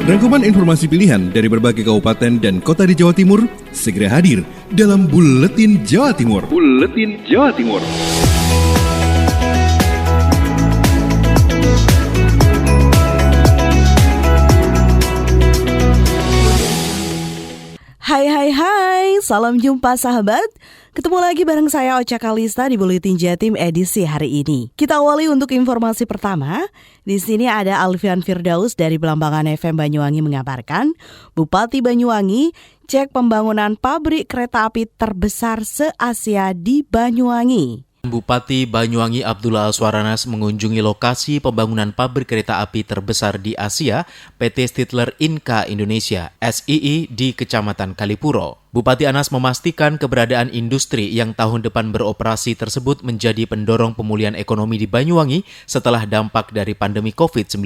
Rangkuman informasi pilihan dari berbagai kabupaten dan kota di Jawa Timur segera hadir dalam Buletin Jawa Timur. Buletin Jawa Timur. Hai, salam jumpa sahabat. Ketemu lagi bareng saya Ocha Kalista di Buletin Jatim edisi hari ini. Kita awali untuk informasi pertama. Di sini ada Alfian Firdaus dari Belambangan FM Banyuwangi mengabarkan, Bupati Banyuwangi cek pembangunan pabrik kereta api terbesar se-Asia di Banyuwangi. Bupati Banyuwangi Abdullah Aswaranas mengunjungi lokasi pembangunan pabrik kereta api terbesar di Asia, PT Stidler Inka Indonesia (SII) di Kecamatan Kalipuro. Bupati Anas memastikan keberadaan industri yang tahun depan beroperasi tersebut menjadi pendorong pemulihan ekonomi di Banyuwangi setelah dampak dari pandemi COVID-19.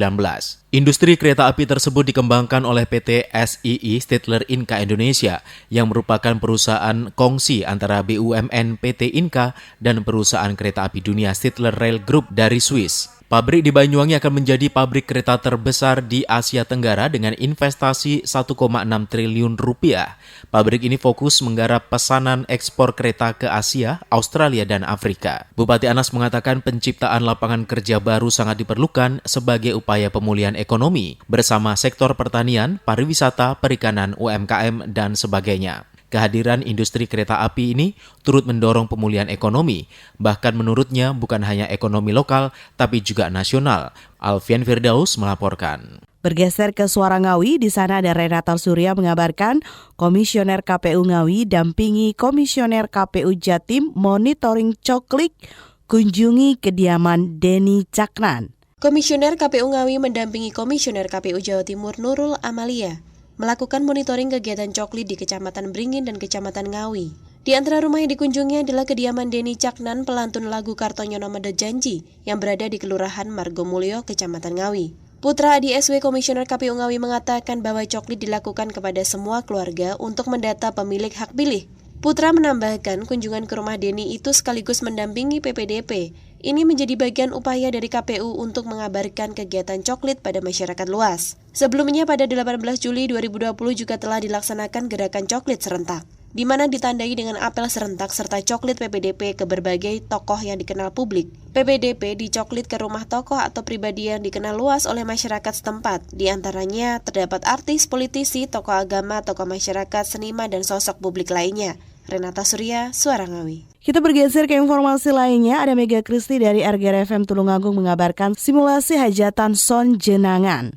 Industri kereta api tersebut dikembangkan oleh PT SII Stidler Inka Indonesia yang merupakan perusahaan kongsi antara BUMN PT Inka dan perusahaan kereta api dunia Stidler Rail Group dari Swiss. Pabrik di Banyuwangi akan menjadi pabrik kereta terbesar di Asia Tenggara dengan investasi 1,6 triliun rupiah. Pabrik ini fokus menggarap pesanan ekspor kereta ke Asia, Australia, dan Afrika. Bupati Anas mengatakan penciptaan lapangan kerja baru sangat diperlukan sebagai upaya pemulihan ekonomi bersama sektor pertanian, pariwisata, perikanan, UMKM, dan sebagainya. Kehadiran industri kereta api ini turut mendorong pemulihan ekonomi. Bahkan menurutnya bukan hanya ekonomi lokal, tapi juga nasional. Alfian Firdaus melaporkan. Bergeser ke Suara Ngawi, di sana ada Renata Surya mengabarkan Komisioner KPU Ngawi dampingi Komisioner KPU Jatim monitoring coklik kunjungi kediaman Denny Caknan. Komisioner KPU Ngawi mendampingi Komisioner KPU Jawa Timur Nurul Amalia melakukan monitoring kegiatan coklit di Kecamatan Beringin dan Kecamatan Ngawi. Di antara rumah yang dikunjungi adalah kediaman Denny Caknan, pelantun lagu Kartonyono Mada Janji, yang berada di Kelurahan Margomulyo, Kecamatan Ngawi. Putra Adi SW Komisioner KPU Ngawi mengatakan bahwa coklit dilakukan kepada semua keluarga untuk mendata pemilik hak pilih. Putra menambahkan kunjungan ke rumah Denny itu sekaligus mendampingi PPDP. Ini menjadi bagian upaya dari KPU untuk mengabarkan kegiatan coklit pada masyarakat luas. Sebelumnya pada 18 Juli 2020 juga telah dilaksanakan gerakan coklit serentak, di mana ditandai dengan apel serentak serta coklit PPDP ke berbagai tokoh yang dikenal publik. PPDP dicoklit ke rumah tokoh atau pribadi yang dikenal luas oleh masyarakat setempat. Di antaranya terdapat artis, politisi, tokoh agama, tokoh masyarakat, seniman, dan sosok publik lainnya. Renata Surya, Suara Ngawi. Kita bergeser ke informasi lainnya, ada Mega Kristi dari RGR FM Tulungagung mengabarkan simulasi hajatan Son Jenangan.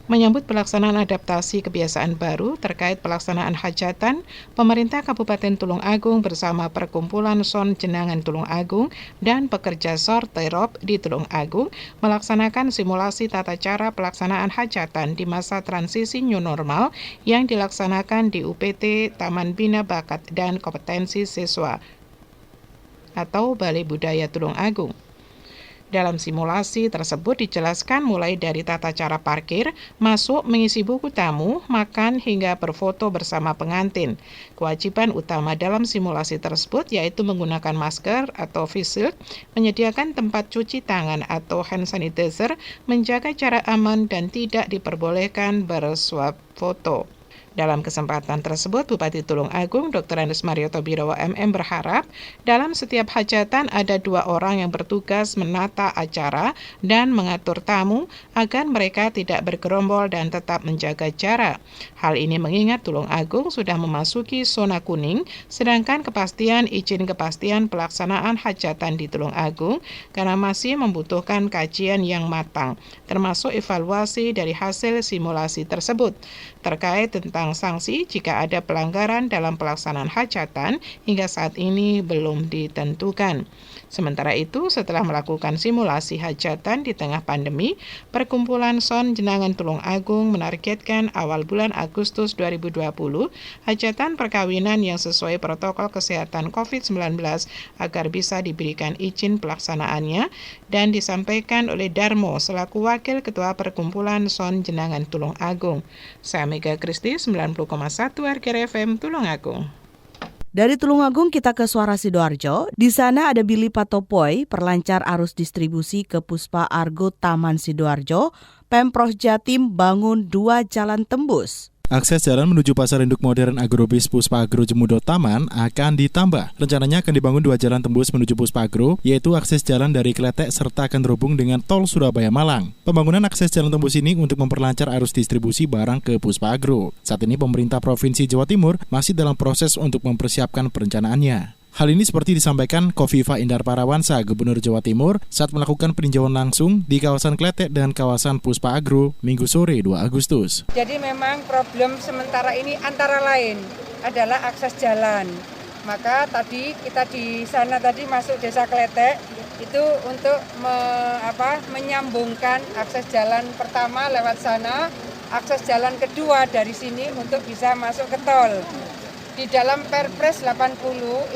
Menyambut pelaksanaan adaptasi kebiasaan baru terkait pelaksanaan hajatan, pemerintah Kabupaten Tulung Agung bersama Perkumpulan Son Jenangan Tulung Agung dan pekerja Sorterop di Tulung Agung melaksanakan simulasi tata cara pelaksanaan hajatan di masa transisi new normal yang dilaksanakan di UPT Taman Bina Bakat dan Kompetensi Siswa atau Balai Budaya Tulung Agung. Dalam simulasi tersebut dijelaskan mulai dari tata cara parkir, masuk, mengisi buku tamu, makan, hingga berfoto bersama pengantin. Kewajiban utama dalam simulasi tersebut yaitu menggunakan masker atau face shield, menyediakan tempat cuci tangan atau hand sanitizer, menjaga jarak aman, dan tidak diperbolehkan bersuap foto. Dalam kesempatan tersebut, Bupati Tulung Agung Dr. Andes Marioto Birowo MM berharap dalam setiap hajatan ada 2 orang yang bertugas menata acara dan mengatur tamu agar mereka tidak bergerombol dan tetap menjaga jarak. Hal ini mengingat Tulung Agung sudah memasuki zona kuning, sedangkan izin kepastian pelaksanaan hajatan di Tulung Agung karena masih membutuhkan kajian yang matang, termasuk evaluasi dari hasil simulasi tersebut terkait tentang sanksi jika ada pelanggaran dalam pelaksanaan hajatan hingga saat ini belum ditentukan. Sementara itu, setelah melakukan simulasi hajatan di tengah pandemi, Perkumpulan Son Jenangan Tulung Agung menargetkan awal bulan Agustus 2020, hajatan perkawinan yang sesuai protokol kesehatan COVID-19 agar bisa diberikan izin pelaksanaannya dan disampaikan oleh Darmo selaku Wakil Ketua Perkumpulan Son Jenangan Tulung Agung. Saya Mega Kristi, 90,1 RGR FM Tulung Agung. Dari Tulungagung kita ke Suara Sidoarjo. Di sana ada Billy Patopoy, perlancar arus distribusi ke Puspa Argo Taman Sidoarjo. Pemprov Jatim bangun 2 jalan tembus. Akses jalan menuju Pasar Induk Modern Agrobis Puspa Agro Jemudo Taman akan ditambah. Rencananya akan dibangun 2 jalan tembus menuju Puspa Agro, yaitu akses jalan dari Kletek serta akan terhubung dengan tol Surabaya-Malang. Pembangunan akses jalan tembus ini untuk memperlancar arus distribusi barang ke Puspa Agro. Saat ini pemerintah Provinsi Jawa Timur masih dalam proses untuk mempersiapkan perencanaannya. Hal ini seperti disampaikan Kofifa Indar Parawansa, Gubernur Jawa Timur, saat melakukan peninjauan langsung di kawasan Kletek dan kawasan Puspa Agro Minggu sore 2 Agustus. Jadi memang problem sementara ini antara lain adalah akses jalan. Maka tadi kita di sana tadi masuk Desa Kletek itu untuk menyambungkan akses jalan pertama lewat sana, akses jalan kedua dari sini untuk bisa masuk ke tol. Di dalam Perpres 80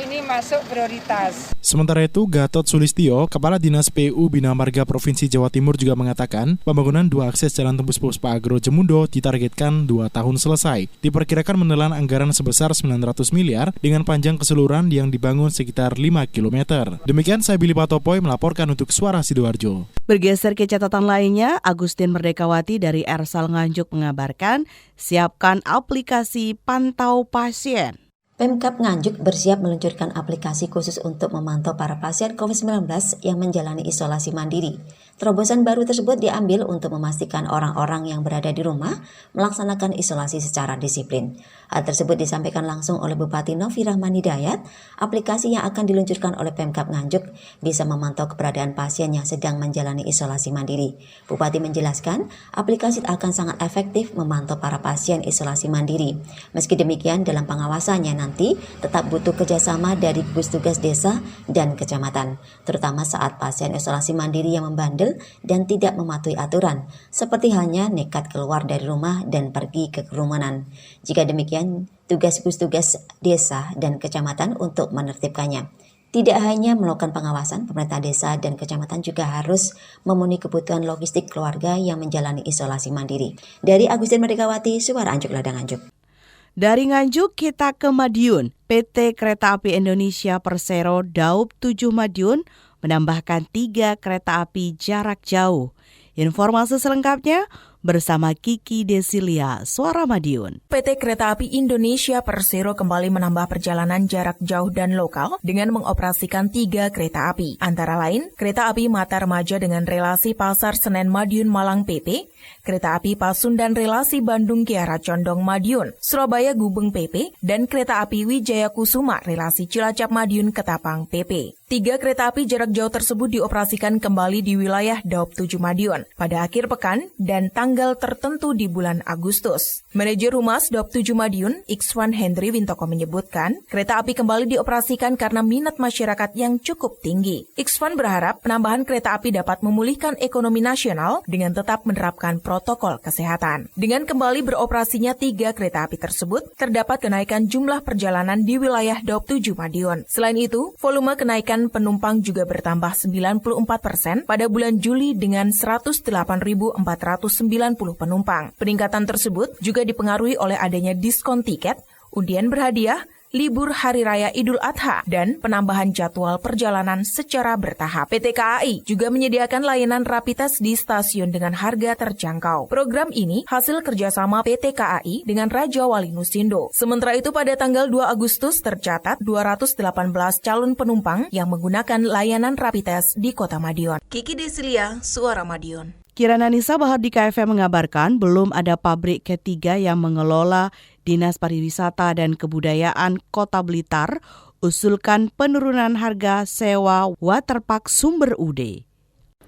ini masuk prioritas. Sementara itu, Gatot Sulistyo, Kepala Dinas PU Bina Marga Provinsi Jawa Timur juga mengatakan pembangunan 2 akses jalan tembus Puspa Agro Jemudo ditargetkan 2 tahun selesai. Diperkirakan menelan anggaran sebesar 900 miliar dengan panjang keseluruhan yang dibangun sekitar 5 km. Demikian saya Billy Patopoy melaporkan untuk Suara Sidoarjo. Bergeser ke catatan lainnya, Agustin Merdekawati dari Ersal Nganjuk mengabarkan siapkan aplikasi pantau pasien. Pemkab Nganjuk bersiap meluncurkan aplikasi khusus untuk memantau para pasien COVID-19 yang menjalani isolasi mandiri. Terobosan baru tersebut diambil untuk memastikan orang-orang yang berada di rumah melaksanakan isolasi secara disiplin. Hal tersebut disampaikan langsung oleh Bupati Novi Rahman Hidayat. Aplikasi yang akan diluncurkan oleh Pemkab Nganjuk bisa memantau keberadaan pasien yang sedang menjalani isolasi mandiri. Bupati menjelaskan, aplikasi akan sangat efektif memantau para pasien isolasi mandiri. Meski demikian, dalam pengawasannya nanti tetap butuh kerjasama dari gugus tugas desa dan kecamatan, terutama saat pasien isolasi mandiri yang membandel dan tidak mematuhi aturan, seperti halnya nekat keluar dari rumah dan pergi ke kerumunan. Jika demikian, tugas gugus tugas desa dan kecamatan untuk menertibkannya. Tidak hanya melakukan pengawasan, pemerintah desa dan kecamatan juga harus memenuhi kebutuhan logistik keluarga yang menjalani isolasi mandiri. Dari Agustin Merdekawati, Suara Anjuk Ladang Anjuk. Dari Nganjuk kita ke Madiun. PT Kereta Api Indonesia Persero Daup 7 Madiun menambahkan 3 kereta api jarak jauh. Informasi selengkapnya bersama Kiki Desilia, Suara Madiun. PT Kereta Api Indonesia Persero kembali menambah perjalanan jarak jauh dan lokal dengan mengoperasikan 3 kereta api. Antara lain, kereta api Mata Remaja dengan relasi Pasar Senen Madiun Malang PP, kereta api Pasundan relasi Bandung Kiara Condong Madiun, Surabaya Gubeng PP, dan kereta api Wijaya Kusuma relasi Cilacap Madiun Ketapang PP. 3 kereta api jarak jauh tersebut dioperasikan kembali di wilayah Daup 7 Madiun pada akhir pekan dan tanggal tertentu di bulan Agustus. Manajer Humas Daup 7 Madiun, Ikswan Hendri Wintoko menyebutkan, kereta api kembali dioperasikan karena minat masyarakat yang cukup tinggi. Ikswan berharap penambahan kereta api dapat memulihkan ekonomi nasional dengan tetap menerapkan protokol kesehatan. Dengan kembali beroperasinya 3 kereta api tersebut, terdapat kenaikan jumlah perjalanan di wilayah Daup 7 Madiun. Selain itu, volume kenaikan penumpang juga bertambah 94% pada bulan Juli dengan 108.490 penumpang. Peningkatan tersebut juga dipengaruhi oleh adanya diskon tiket, undian berhadiah, libur Hari Raya Idul Adha, dan penambahan jadwal perjalanan secara bertahap. PT KAI juga menyediakan layanan rapid test di stasiun dengan harga terjangkau. Program ini hasil kerjasama PT KAI dengan Raja Wali Nusindo. Sementara itu pada tanggal 2 Agustus tercatat 218 calon penumpang yang menggunakan layanan rapid test di Kota Madiun. Kiki Desilia, Suara Madiun. Kirana Nisa Bahardika FM mengabarkan belum ada pabrik ketiga yang mengelola Dinas Pariwisata dan Kebudayaan Kota Blitar usulkan penurunan harga sewa waterpark Sumber Ude.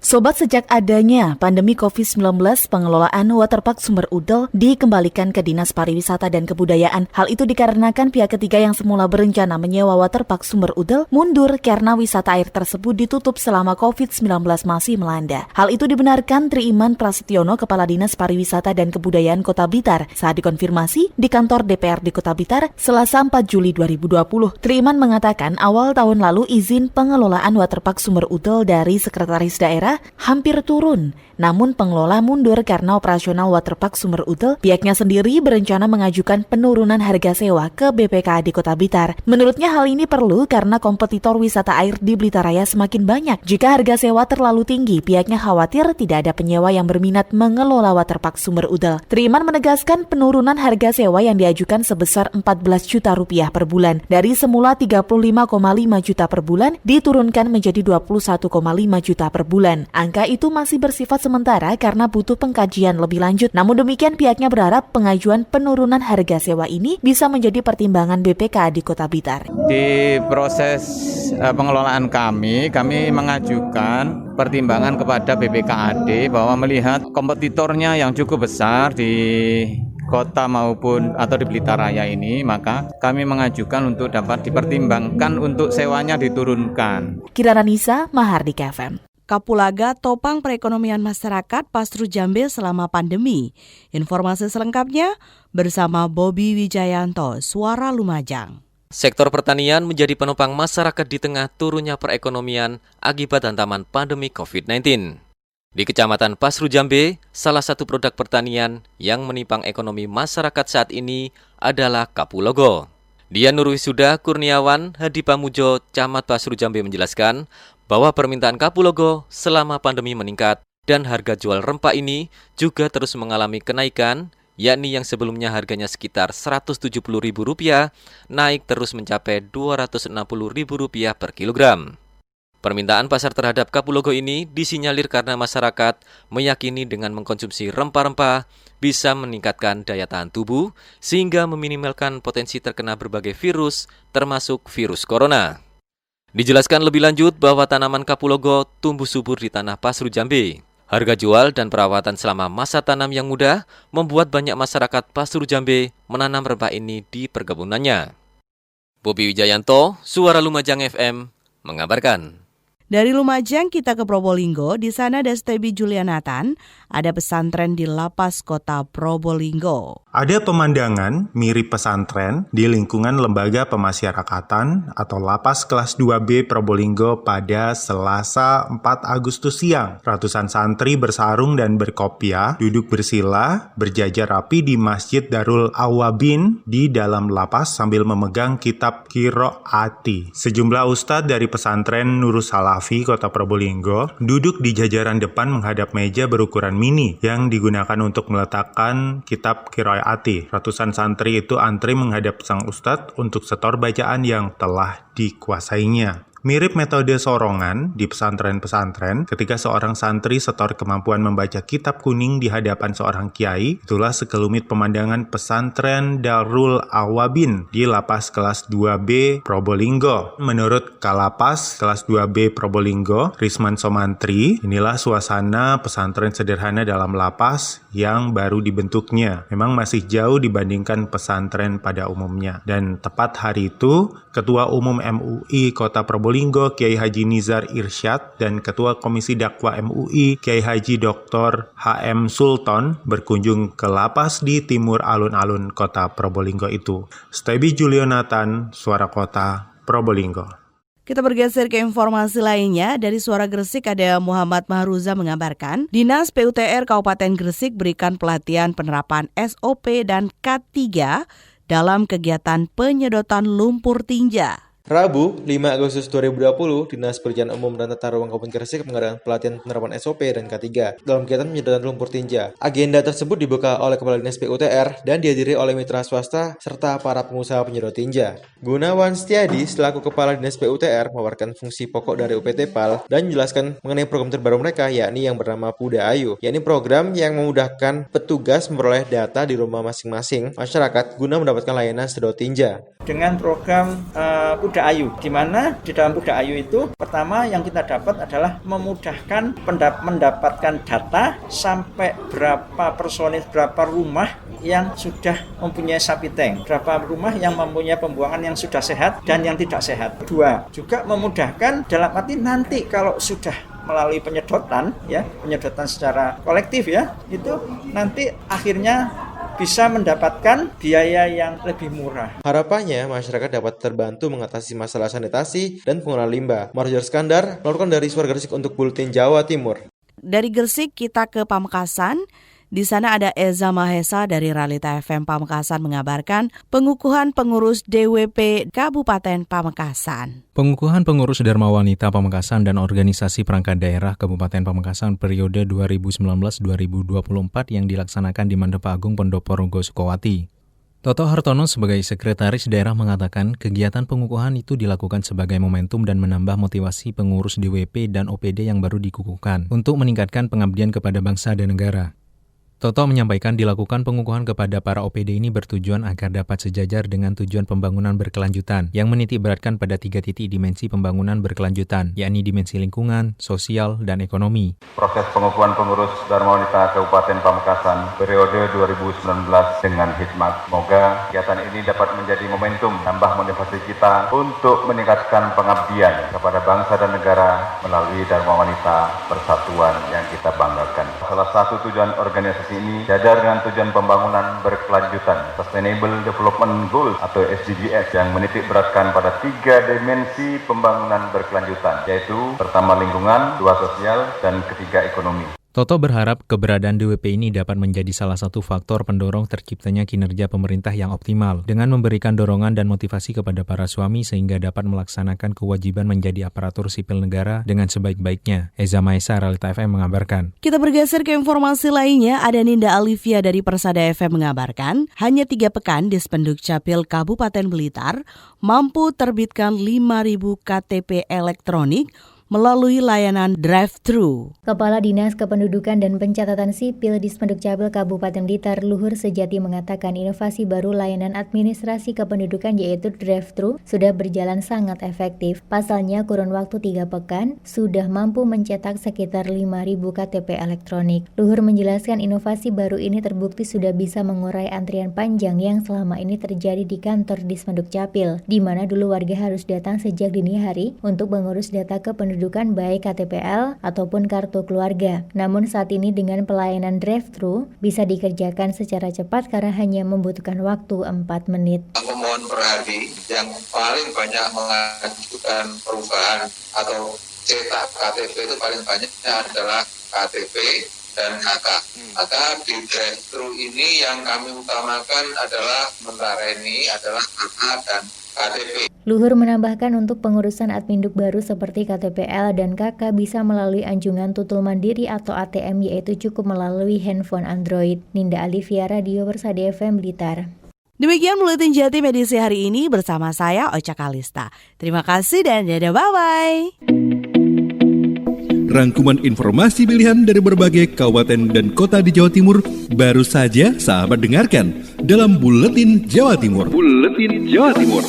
Sobat, sejak adanya pandemi COVID-19, pengelolaan waterpark Sumber Ude dikembalikan ke Dinas Pariwisata dan Kebudayaan. Hal itu dikarenakan pihak ketiga yang semula berencana menyewa waterpark Sumber Ude mundur karena wisata air tersebut ditutup selama COVID-19 masih melanda. Hal itu dibenarkan Triiman Prasetyono, Kepala Dinas Pariwisata dan Kebudayaan Kota Blitar, saat dikonfirmasi di kantor DPRD Kota Blitar Selasa 4 Juli 2020. Triiman mengatakan awal tahun lalu izin pengelolaan waterpark Sumber Ude dari Sekretaris Daerah Udara hampir turun. Namun pengelola mundur karena operasional waterpark Sumber Udel, pihaknya sendiri berencana mengajukan penurunan harga sewa ke BPKAD Kota Blitar. Menurutnya hal ini perlu karena kompetitor wisata air di Blitar Raya semakin banyak. Jika harga sewa terlalu tinggi, pihaknya khawatir tidak ada penyewa yang berminat mengelola waterpark Sumber Udel. Triman menegaskan penurunan harga sewa yang diajukan sebesar 14 juta rupiah per bulan. Dari semula 35,5 juta per bulan diturunkan menjadi 21,5 juta per bulan. Angka itu masih bersifat sementara karena butuh pengkajian lebih lanjut. Namun demikian pihaknya berharap pengajuan penurunan harga sewa ini bisa menjadi pertimbangan BPKAD Kota Blitar. Di proses pengelolaan kami mengajukan pertimbangan kepada BPKAD bahwa melihat kompetitornya yang cukup besar di kota maupun atau di Blitar Raya ini, maka kami mengajukan untuk dapat dipertimbangkan untuk sewanya diturunkan. Kirana Nisa, Mahardika FM. Kapulaga topang perekonomian masyarakat Pasru Jambe selama pandemi. Informasi selengkapnya bersama Bobby Wijayanto, Suara Lumajang. Sektor pertanian menjadi penopang masyarakat di tengah turunnya perekonomian akibat hantaman pandemi COVID-19. Di Kecamatan Pasru Jambe, salah satu produk pertanian yang menopang ekonomi masyarakat saat ini adalah Kapulogo. Dian Nurwisuda Kurniawan Hadi Pamujo, Camat Pasru Jambe menjelaskan bahwa permintaan Kapulogo selama pandemi meningkat dan harga jual rempah ini juga terus mengalami kenaikan, yakni yang sebelumnya harganya sekitar Rp170.000 naik terus mencapai Rp260.000 per kilogram. Permintaan pasar terhadap Kapulogo ini disinyalir karena masyarakat meyakini dengan mengkonsumsi rempah-rempah bisa meningkatkan daya tahan tubuh sehingga meminimalkan potensi terkena berbagai virus termasuk virus corona. Dijelaskan lebih lanjut bahwa tanaman Kapulogo tumbuh subur di tanah Pasru Jambe. Harga jual dan perawatan selama masa tanam yang mudah membuat banyak masyarakat Pasru Jambe menanam rempah ini di perkebunannya. Bobby Wijayanto, Suara Lumajang FM, mengabarkan. Dari Lumajang kita ke Probolinggo, di sana ada Stebi Julianathan, ada pesantren di Lapas Kota Probolinggo. Ada pemandangan mirip pesantren di lingkungan Lembaga Pemasyarakatan atau Lapas Kelas 2B Probolinggo pada Selasa 4 Agustus siang. Ratusan santri bersarung dan berkopiah, duduk bersila, berjajar rapi di Masjid Darul Awabin di dalam lapas sambil memegang kitab Qiraati. Sejumlah ustadz dari pesantren Nurul Salafi Kota Probolinggo duduk di jajaran depan menghadap meja berukuran mini yang digunakan untuk meletakkan kitab Qiraati. Ratusan santri itu antri menghadap sang ustadz untuk setor bacaan yang telah dikuasainya. Mirip metode sorongan di pesantren-pesantren, ketika seorang santri setor kemampuan membaca kitab kuning di hadapan seorang kiai, itulah sekelumit pemandangan pesantren Darul Awabin di Lapas Kelas 2B Probolinggo. Menurut Kalapas Kelas 2B Probolinggo, Risman Somantri, inilah suasana pesantren sederhana dalam lapas yang baru dibentuknya. Memang masih jauh dibandingkan pesantren pada umumnya. Dan tepat hari itu, Ketua Umum MUI Kota Probolinggo Kiai Haji Nizar Irsyad dan Ketua Komisi Dakwah MUI Kiai Haji Dr. HM Sultan berkunjung ke lapas di timur alun-alun Kota Probolinggo itu. Stebi Julianathan, Suara Kota Probolinggo. Kita bergeser ke informasi lainnya. Dari Suara Gresik ada Muhammad Mahruza mengabarkan, Dinas PUTR Kabupaten Gresik berikan pelatihan penerapan SOP dan K3 dalam kegiatan penyedotan lumpur tinja. Rabu, 5 Agustus 2020, Dinas Pekerjaan Umum dan Tata Ruang Kabupaten Gresik mengadakan pelatihan penerapan SOP dan K3 dalam kegiatan penyedotan lumpur tinja. Agenda tersebut dibuka oleh Kepala Dinas PUTR dan dihadiri oleh mitra swasta serta para pengusaha penyedot tinja. Gunawan Setiadi selaku Kepala Dinas PUTR memaparkan fungsi pokok dari UPT PAL dan menjelaskan mengenai program terbaru mereka, yakni yang bernama Puda Ayu, yakni program yang memudahkan petugas memperoleh data di rumah masing-masing masyarakat guna mendapatkan layanan sedot tinja. Dengan program Puda Ayu, di mana di dalam Puda Ayu itu pertama yang kita dapat adalah memudahkan mendapatkan data sampai berapa personil, berapa rumah yang sudah mempunyai sapi tank, berapa rumah yang mempunyai pembuangan yang sudah sehat dan yang tidak sehat. Kedua, juga memudahkan dalam arti nanti kalau sudah melalui penyedotan, ya penyedotan secara kolektif ya, itu nanti akhirnya bisa mendapatkan biaya yang lebih murah. Harapannya masyarakat dapat terbantu mengatasi masalah sanitasi dan pengolahan limbah. Marjorie Skandar melaporkan dari Suara Gresik untuk Buletin Jawa Timur. Dari Gresik kita ke Pamekasan. Di sana ada Eza Mahesa dari Realita FM Pamekasan mengabarkan pengukuhan pengurus DWP Kabupaten Pamekasan. Pengukuhan pengurus Dharma Wanita Pamekasan dan organisasi perangkat daerah Kabupaten Pamekasan periode 2019-2024 yang dilaksanakan di Mandapa Agung Pondoporonggo Sukowati. Toto Hartono sebagai sekretaris daerah mengatakan kegiatan pengukuhan itu dilakukan sebagai momentum dan menambah motivasi pengurus DWP dan OPD yang baru dikukuhkan untuk meningkatkan pengabdian kepada bangsa dan negara. Toto menyampaikan dilakukan pengukuhan kepada para OPD ini bertujuan agar dapat sejajar dengan tujuan pembangunan berkelanjutan yang menitik beratkan pada 3 titik dimensi pembangunan berkelanjutan, yakni dimensi lingkungan, sosial, dan ekonomi. Proses pengukuhan pengurus Dharma Wanita Kabupaten Pamekasan periode 2019 dengan hikmat. Semoga kegiatan ini dapat menjadi momentum tambah motivasi kita untuk meningkatkan pengabdian kepada bangsa dan negara melalui Dharma Wanita Persatuan yang kita banggakan. Salah satu tujuan organisasi ini sadar dengan tujuan pembangunan berkelanjutan Sustainable Development Goals atau SDGs yang menitik beratkan pada 3 dimensi pembangunan berkelanjutan, yaitu pertama lingkungan, 2 sosial, dan 3 ekonomi. Toto berharap keberadaan DWP ini dapat menjadi salah satu faktor pendorong terciptanya kinerja pemerintah yang optimal dengan memberikan dorongan dan motivasi kepada para suami sehingga dapat melaksanakan kewajiban menjadi aparatur sipil negara dengan sebaik-baiknya. Eza Mahesa, Realita FM mengabarkan. Kita bergeser ke informasi lainnya, ada Ninda Alivia dari Persada FM mengabarkan, hanya 3 pekan Dispenduk Capil Kabupaten Blitar mampu terbitkan 5.000 KTP elektronik melalui layanan drive-thru. Kepala Dinas Kependudukan dan Pencatatan Sipil Dispenduk Capil Kabupaten Blitar Luhur Sejati mengatakan inovasi baru layanan administrasi kependudukan yaitu drive-thru sudah berjalan sangat efektif. Pasalnya kurun waktu 3 pekan sudah mampu mencetak sekitar 5.000 KTP elektronik. Luhur menjelaskan inovasi baru ini terbukti sudah bisa mengurai antrian panjang yang selama ini terjadi di kantor Dispenduk Capil, di mana dulu warga harus datang sejak dini hari untuk mengurus data kependudukan baik KTPL ataupun kartu keluarga. Namun saat ini dengan pelayanan drive-thru bisa dikerjakan secara cepat karena hanya membutuhkan waktu 4 menit. Pemohon per hari yang paling banyak mengajukan perubahan atau cetak KTP itu paling banyaknya adalah KTP dan KK. Maka di drive-thru ini yang kami utamakan adalah sementara ini adalah KK dan KTP. Luhur menambahkan untuk pengurusan adminduk baru seperti KTPL dan KK bisa melalui anjungan tutul mandiri atau ATM yaitu cukup melalui handphone Android. Ninda Alivia, Radio Persada FM Blitar. Demikian Buletin Jatim edisi hari ini bersama saya Ocha Kalista. Terima kasih dan dadah, bye-bye. Rangkuman informasi pilihan dari berbagai kabupaten dan kota di Jawa Timur baru saja sahabat dengarkan dalam Buletin Jawa Timur. Buletin Jawa Timur.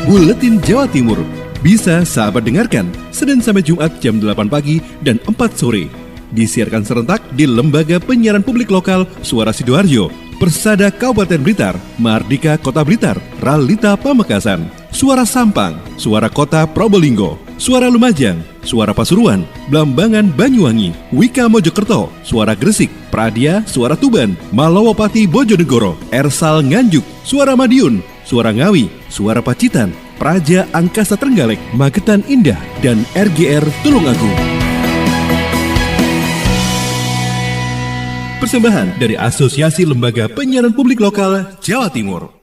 Buletin Jawa Timur bisa sahabat dengarkan Senin sampai Jumat jam 8 pagi dan 4 sore. Disiarkan serentak di Lembaga Penyiaran Publik Lokal Suara Sidoarjo, Persada Kabupaten Blitar, Mardika Kota Blitar, Realita Pamekasan, Suara Sampang, Suara Kota Probolinggo, Suara Lumajang, Suara Pasuruan, Blambangan Banyuwangi, Wika Mojokerto, Suara Gresik, Pradia, Suara Tuban, Malawapati Bojonegoro, Ersal Nganjuk, Suara Madiun, Suara Ngawi, Suara Pacitan, Praja Angkasa Trenggalek, Magetan Indah, dan RGR Tulungagung. Persembahan dari Asosiasi Lembaga Penyiaran Publik Lokal Jawa Timur.